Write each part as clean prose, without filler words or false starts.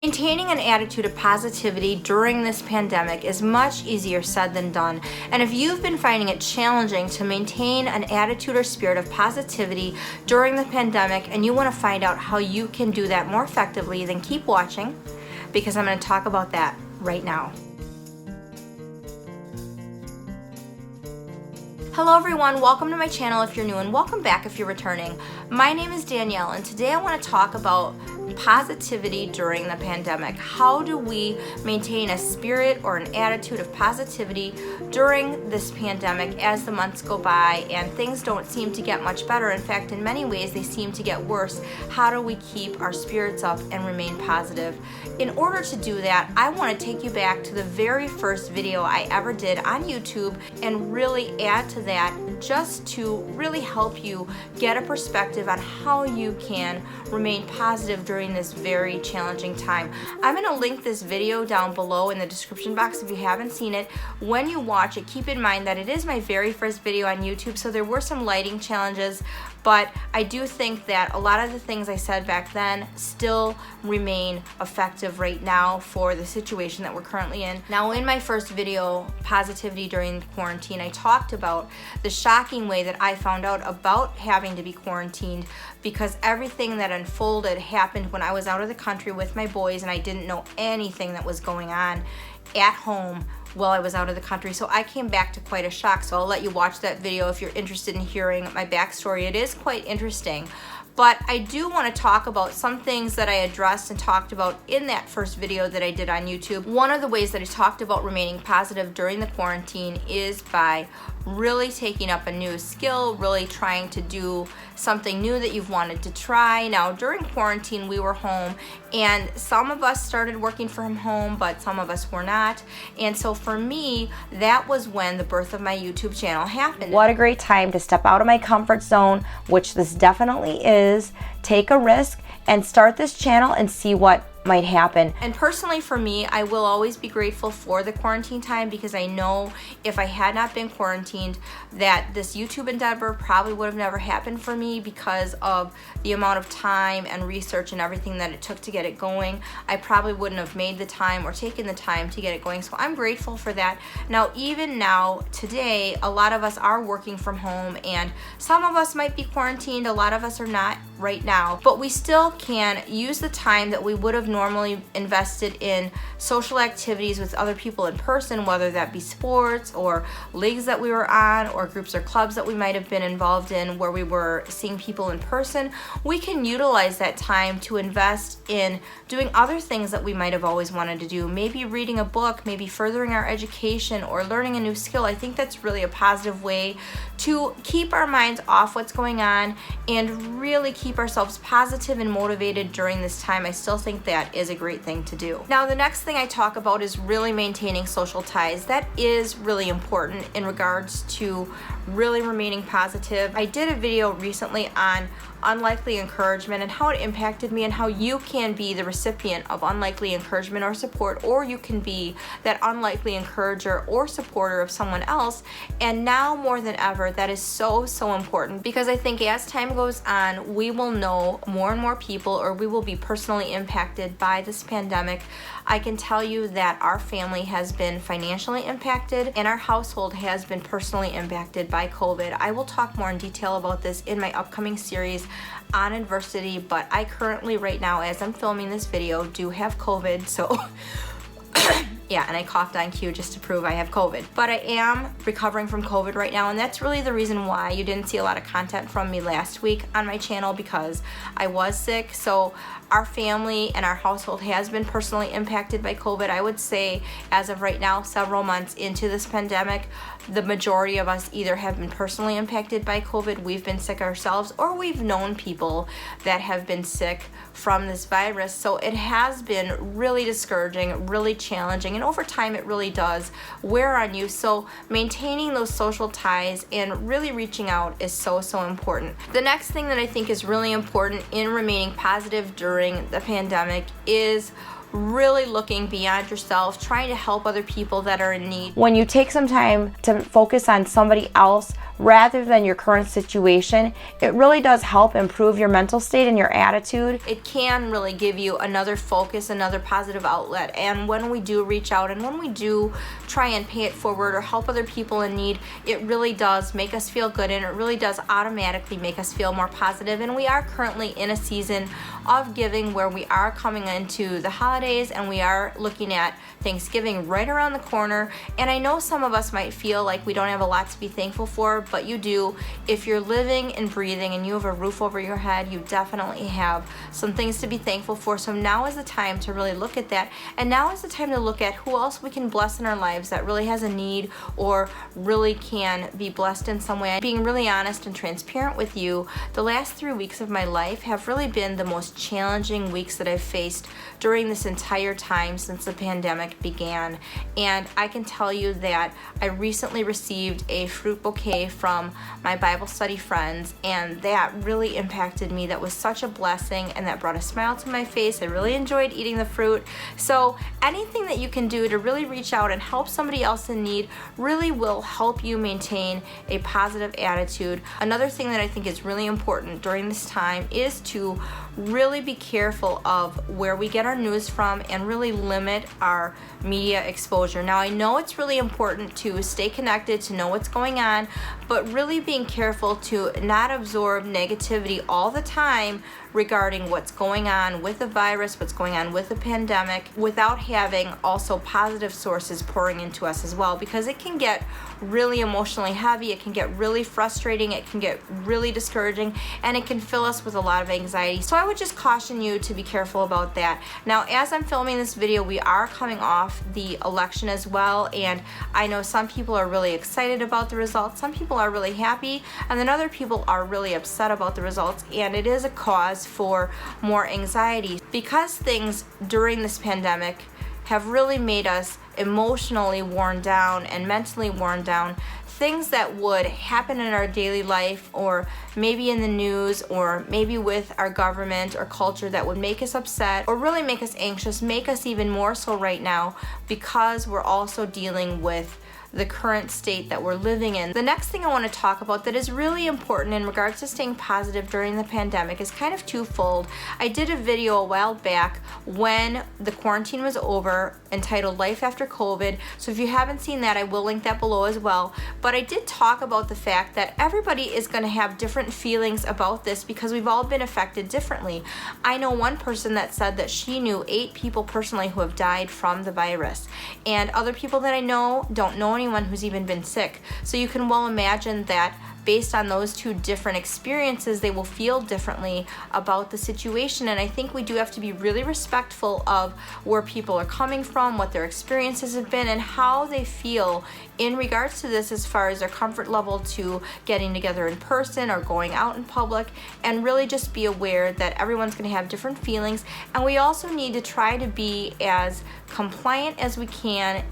Maintaining an attitude of positivity during this pandemic is much easier said than done. And if you've been finding it challenging to maintain an attitude or spirit of positivity during the pandemic and you want to find out how you can do that more effectively, then keep watching because I'm going to talk about that right now. Hello everyone, welcome to my channel if you're new and welcome back if you're returning. My name is Danielle and today I want to talk about positivity during the pandemic. How do we maintain a spirit or an attitude of positivity during this pandemic as the months go by and things don't seem to get much better? In fact, in many ways they seem to get worse. How do we keep our spirits up and remain positive? In order to do that, I want to take you back to the very first video I ever did on YouTube and really add to that just to really help you get a perspective on how you can remain positive during this very challenging time. I'm going to link this video down below in the description box if you haven't seen it. When you watch it, keep in mind that it is my very first video on YouTube, so there were some lighting challenges, but I do think that a lot of the things I said back then still remain effective right now for the situation that we're currently in. Now, in my first video, Positivity During Quarantine, I talked about the shocking way that I found out about having to be quarantined because everything that unfolded happened when I was out of the country with my boys and I didn't know anything that was going on at home while I was out of the country. So I came back to quite a shock. So I'll let you watch that video if you're interested in hearing my backstory. It is quite interesting. But I do want to talk about some things that I addressed and talked about in that first video that I did on YouTube. One of the ways that I talked about remaining positive during the quarantine is by really taking up a new skill, really trying to do something new that you've wanted to try. Now, during quarantine, we were home and some of us started working from home, but some of us were not. And so for me, that was when the birth of my YouTube channel happened. What a great time to step out of my comfort zone, which this definitely is, take a risk and start this channel and see what might happen. And personally for me, I will always be grateful for the quarantine time because I know if I had not been quarantined that this YouTube endeavor probably would have never happened for me because of the amount of time and research and everything that it took to get it going. I probably wouldn't have made the time or taken the time to get it going, so I'm grateful for that. Now, even now, today, a lot of us are working from home and some of us might be quarantined, a lot of us are not right now, but we still can use the time that we would have normally invested in social activities with other people in person, whether that be sports or leagues that we were on or groups or clubs that we might have been involved in where we were seeing people in person. We can utilize that time to invest in doing other things that we might have always wanted to do, maybe reading a book, maybe furthering our education or learning a new skill. I think that's really a positive way to keep our minds off what's going on and really keep ourselves positive and motivated during this time. I still think that is a great thing to do. Now, the next thing I talk about is really maintaining social ties. That is really important in regards to really remaining positive. I did a video recently on unlikely encouragement and how it impacted me and how you can be the recipient of unlikely encouragement or support, or you can be that unlikely encourager or supporter of someone else. And now more than ever, that is so important because I think as time goes on, we will know more and more people, or we will be personally impacted by this pandemic. I can tell you that our family has been financially impacted and our household has been personally impacted by COVID. I will talk more in detail about this in my upcoming series on adversity, but I currently right now, as I'm filming this video, do have COVID, so yeah, and I coughed on cue just to prove I have COVID. But I am recovering from COVID right now, and that's really the reason why you didn't see a lot of content from me last week on my channel, because I was sick. So our family and our household has been personally impacted by COVID. I would say as of right now, several months into this pandemic, the majority of us either have been personally impacted by COVID, we've been sick ourselves, or we've known people that have been sick from this virus. So it has been really discouraging, really challenging, and over time it really does wear on you. So maintaining those social ties and really reaching out is so important. The next thing that I think is really important in remaining positive during the pandemic is really looking beyond yourself, trying to help other people that are in need. When you take some time to focus on somebody else rather than your current situation, it really does help improve your mental state and your attitude. It can really give you another focus, another positive outlet. And when we do reach out and when we do try and pay it forward or help other people in need, it really does make us feel good, and it really does automatically make us feel more positive. And we are currently in a season of giving where we are coming into the holidays and we are looking at Thanksgiving right around the corner. And I know some of us might feel like we don't have a lot to be thankful for, but you do. If you're living and breathing and you have a roof over your head, you definitely have some things to be thankful for. So now is the time to really look at that, and now is the time to look at who else we can bless in our lives that really has a need or really can be blessed in some way. Being really honest and transparent with you, the last 3 weeks of my life have really been the most challenging weeks that I've faced during this entire time since the pandemic began. And I can tell you that I recently received a fruit bouquet from my Bible study friends, and that really impacted me. That was such a blessing, and that brought a smile to my face. I really enjoyed eating the fruit. So anything that you can do to really reach out and help somebody else in need really will help you maintain a positive attitude. Another thing that I think is really important during this time is to really be careful of where we get our news from and really limit our media exposure. Now, I know it's really important to stay connected, to know what's going on, but really being careful to not absorb negativity all the time regarding what's going on with the virus, what's going on with the pandemic, without having also positive sources pouring into us as well, because it can get really emotionally heavy, it can get really frustrating, it can get really discouraging, and it can fill us with a lot of anxiety. So I would just caution you to be careful about that. Now, as I'm filming this video, we are coming off the election as well, and I know some people are really excited about the results, some people are really happy, and then other people are really upset about the results, and it is a cause for more anxiety because things during this pandemic have really made us emotionally worn down and mentally worn down. Things that would happen in our daily life, or maybe in the news, or maybe with our government or culture, that would make us upset or really make us anxious, make us even more so right now, because we're also dealing with the current state that we're living in. The next thing I want to talk about that is really important in regards to staying positive during the pandemic is kind of twofold. I did a video a while back when the quarantine was over entitled Life After COVID. So if you haven't seen that, I will link that below as well. But I did talk about the fact that everybody is going to have different feelings about this because we've all been affected differently. I know one person that said that she knew 8 people personally who have died from the virus. And other people that I know don't know anyone who's even been sick. So you can well imagine that based on those two different experiences, they will feel differently about the situation. And I think we do have to be really respectful of where people are coming from, what their experiences have been, and how they feel in regards to this as far as their comfort level to getting together in person or going out in public, and really just be aware that everyone's going to have different feelings. And we also need to try to be as compliant as we can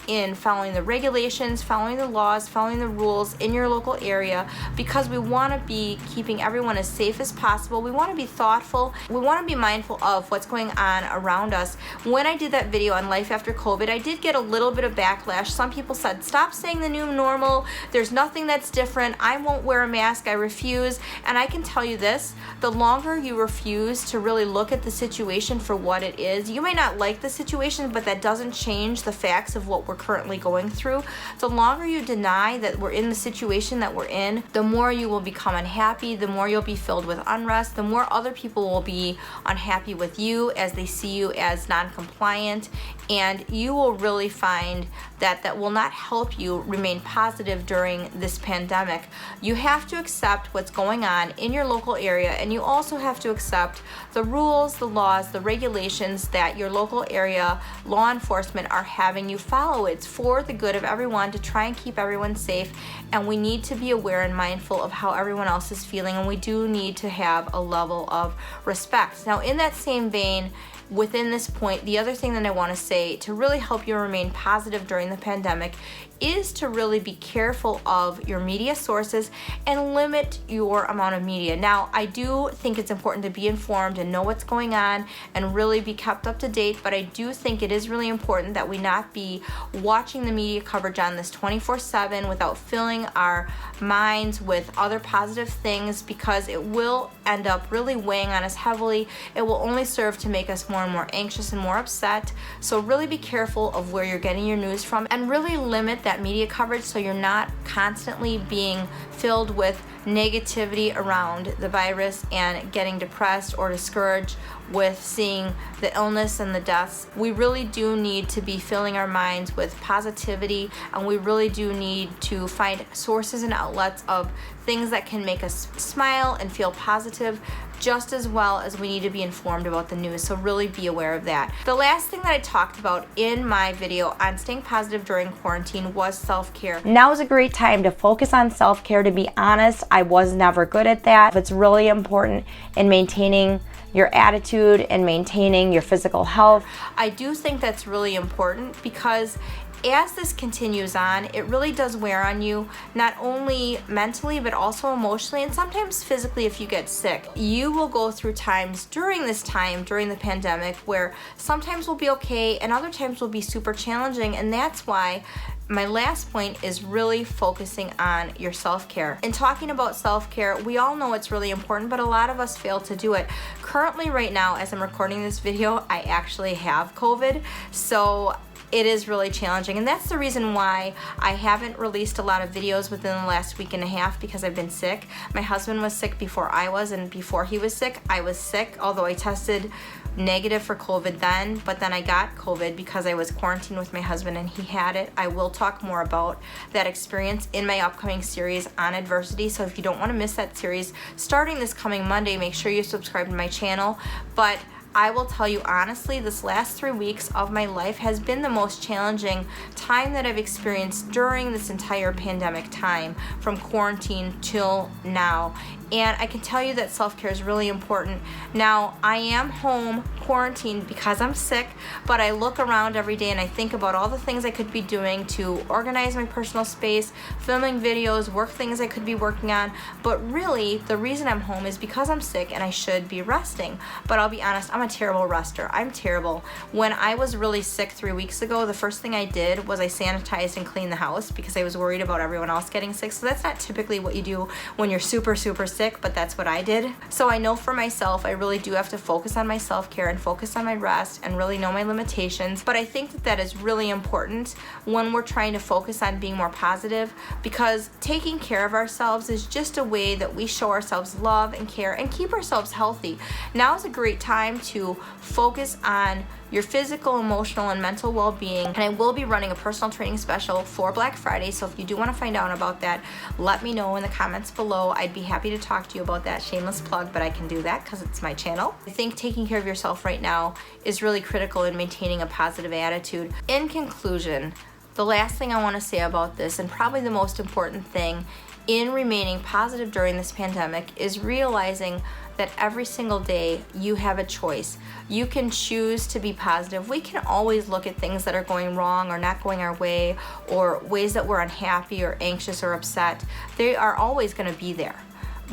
in following the regulations, following the laws, following the rules in your local area, because we want to be keeping everyone as safe as possible. We want to be thoughtful. We want to be mindful of what's going on around us. When I did that video on Life After COVID, I did get a little bit of backlash. Some people said, stop saying the new normal. There's nothing that's different. I won't wear a mask. I refuse. And I can tell you this, the longer you refuse to really look at the situation for what it is, you may not like the situation, but that doesn't change the facts of what we're currently going through. The longer you deny that we're in the situation that we're in, the more you will become unhappy, the more you'll be filled with unrest, the more other people will be unhappy with you as they see you as non-compliant, and you will really find that that will not help you remain positive during this pandemic. You have to accept what's going on in your local area, and you also have to accept the rules, the laws, the regulations that your local area law enforcement are having you follow. It's for the good of everyone to try and keep everyone safe, and we need to be aware and mindful of how everyone else is feeling, and we do need to have a level of respect. Now, in that same vein, within this point, the other thing that I want to say to really help you remain positive during the pandemic is to really be careful of your media sources and limit your amount of media. Now, I do think it's important to be informed and know what's going on and really be kept up to date, but I do think it is really important that we not be watching the media coverage on this 24/7 without filling our minds with other positive things, because it will end up really weighing on us heavily. It will only serve to make us more and more anxious and more upset. So really be careful of where you're getting your news from and really limit that media coverage so you're not constantly being filled with negativity around the virus and getting depressed or discouraged with seeing the illness and the deaths. We really do need to be filling our minds with positivity, and we really do need to find sources and outlets of things that can make us smile and feel positive, just as well as we need to be informed about the news. So really be aware of that. The last thing that I talked about in my video on staying positive during quarantine was self-care. Now is a great time to focus on self-care. To be honest, I was never good at that. It's really important in maintaining your attitude and maintaining your physical health. I do think that's really important, because as this continues on, it really does wear on you, not only mentally but also emotionally and sometimes physically. If you get sick, you will go through times during this time, during the pandemic, where sometimes will be okay and other times will be super challenging. And that's why my last point is really focusing on your self-care. In talking about self-care, we all know it's really important, but a lot of us fail to do it. Currently, right now, as I'm recording this video, I actually have COVID, so it is really challenging, and that's the reason why I haven't released a lot of videos within the last week and a half, because I've been sick. My husband was sick before I was, and before he was sick, I was sick, although I tested negative for COVID then, but then I got COVID because I was quarantined with my husband and he had it. I will talk more about that experience in my upcoming series on adversity, so if you don't want to miss that series starting this coming Monday, make sure you subscribe to my channel. But I will tell you honestly, this last 3 weeks of my life has been the most challenging time that I've experienced during this entire pandemic time, from quarantine till now. And I can tell you that self-care is really important. Now, I am home quarantined because I'm sick, but I look around every day and I think about all the things I could be doing to organize my personal space, filming videos, work things I could be working on. But really, the reason I'm home is because I'm sick and I should be resting. But I'll be honest, I'm a terrible rester. I'm terrible. When I was really sick 3 weeks ago, the first thing I did was I sanitized and cleaned the house because I was worried about everyone else getting sick. So that's not typically what you do when you're super, super sick, but that's what I did. So I know for myself, I really do have to focus on my self-care and focus on my rest and really know my limitations. But I think that that is really important when we're trying to focus on being more positive, because taking care of ourselves is just a way that we show ourselves love and care and keep ourselves healthy. Now is a great time to focus on your physical, emotional, and mental well-being. And I will be running a personal training special for Black Friday, so if you do want to find out about that, let me know in the comments below. I'd be happy to talk to you about that. Shameless plug, but I can do that because it's my channel. I think taking care of yourself right now is really critical in maintaining a positive attitude. In conclusion, the last thing I want to say about this, and probably the most important thing in remaining positive during this pandemic, is realizing that every single day you have a choice. You can choose to be positive. We can always look at things that are going wrong or not going our way, or ways that we're unhappy or anxious or upset. They are always going to be there.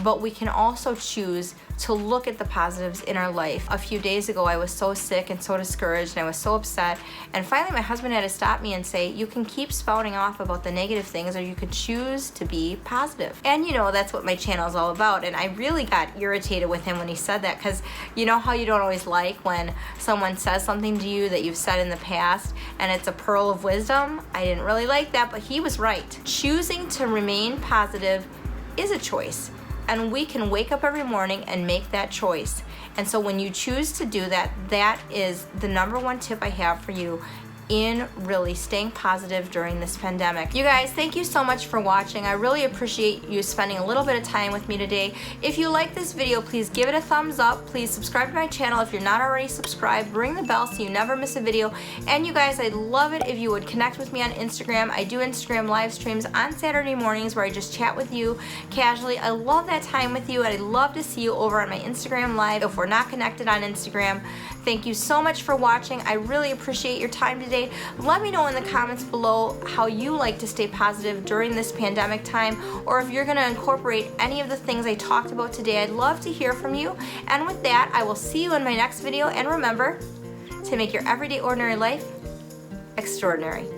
But we can also choose to look at the positives in our life. A few days ago, I was so sick and so discouraged and I was so upset, and finally my husband had to stop me and say, you can keep spouting off about the negative things, or you could choose to be positive. And you know, that's what my channel is all about. And I really got irritated with him when he said that, because you know how you don't always like when someone says something to you that you've said in the past and it's a pearl of wisdom? I didn't really like that, but he was right. Choosing to remain positive is a choice, and we can wake up every morning and make that choice. And so when you choose to do that, that is the number one tip I have for you in really staying positive during this pandemic. You guys, thank you so much for watching. I really appreciate you spending a little bit of time with me today. If you like this video, please give it a thumbs up. Please subscribe to my channel if you're not already subscribed. Ring the bell so you never miss a video. And you guys, I'd love it if you would connect with me on Instagram. I do Instagram live streams on Saturday mornings where I just chat with you casually. I love that time with you, and I'd love to see you over on my Instagram live if we're not connected on Instagram. Thank you so much for watching. I really appreciate your time today. Let me know in the comments below how you like to stay positive during this pandemic time, or if you're going to incorporate any of the things I talked about today. I'd love to hear from you. And with that, I will see you in my next video. And remember to make your everyday ordinary life extraordinary.